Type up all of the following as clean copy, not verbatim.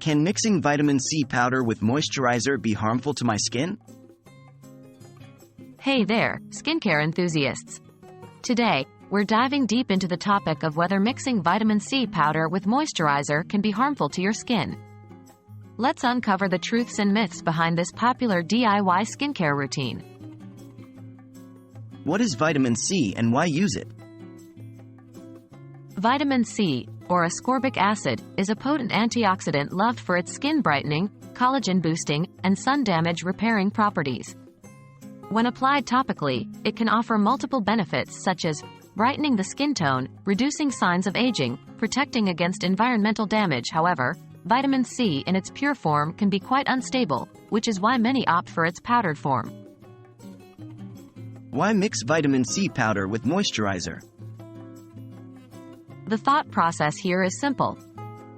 Can mixing vitamin C powder with moisturizer be harmful to my skin? Hey there, skincare enthusiasts. Today, we're diving deep into the topic of whether mixing vitamin C powder with moisturizer can be harmful to your skin. Let's uncover the truths and myths behind this popular DIY skincare routine. What is vitamin C and why use it? Vitamin C, or ascorbic acid, is a potent antioxidant loved for its skin brightening, collagen boosting, and sun damage repairing properties. When applied topically, it can offer multiple benefits such as brightening the skin tone, reducing signs of aging, protecting against environmental damage. However, vitamin C in its pure form can be quite unstable, which is why many opt for its powdered form. Why mix vitamin C powder with moisturizer? The thought process here is simple.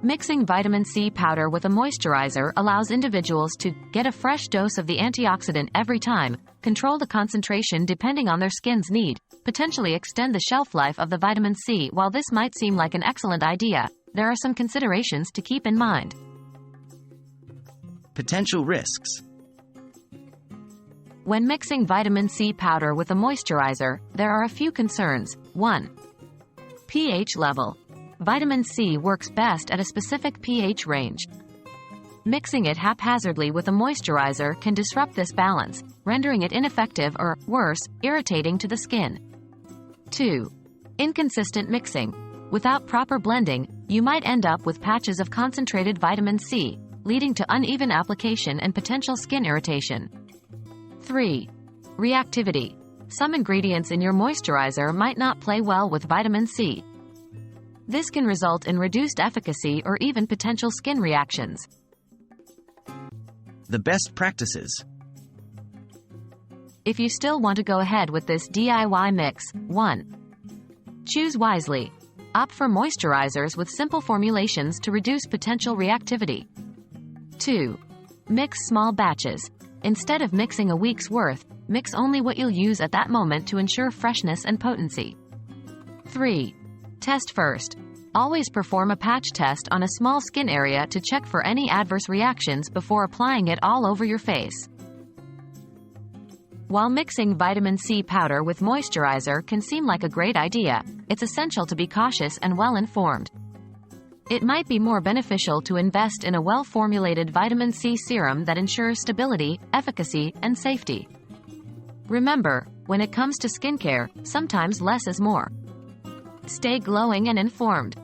Mixing vitamin C powder with a moisturizer allows individuals to get a fresh dose of the antioxidant every time, control the concentration depending on their skin's need, potentially extend the shelf life of the vitamin C. While this might seem like an excellent idea, there are some considerations to keep in mind. Potential risks. When mixing vitamin C powder with a moisturizer, there are a few concerns. 1. pH level. Vitamin C works best at a specific pH range. Mixing it haphazardly with a moisturizer can disrupt this balance, rendering it ineffective or, worse, irritating to the skin. 2. Inconsistent mixing. Without proper blending, you might end up with patches of concentrated vitamin C, leading to uneven application and potential skin irritation. 3. Reactivity. Some ingredients in your moisturizer might not play well with vitamin C. This can result in reduced efficacy or even potential skin reactions. The best practices. If you still want to go ahead with this DIY mix, 1. Choose wisely. Opt for moisturizers with simple formulations to reduce potential reactivity. 2. Mix small batches. Instead of mixing a week's worth, mix only what you'll use at that moment to ensure freshness and potency. 3. Test first. Always perform a patch test on a small skin area to check for any adverse reactions before applying it all over your face. While mixing vitamin C powder with moisturizer can seem like a great idea, it's essential to be cautious and well-informed. It might be more beneficial to invest in a well-formulated vitamin C serum that ensures stability, efficacy, and safety. Remember, when it comes to skincare, sometimes less is more. Stay glowing and informed.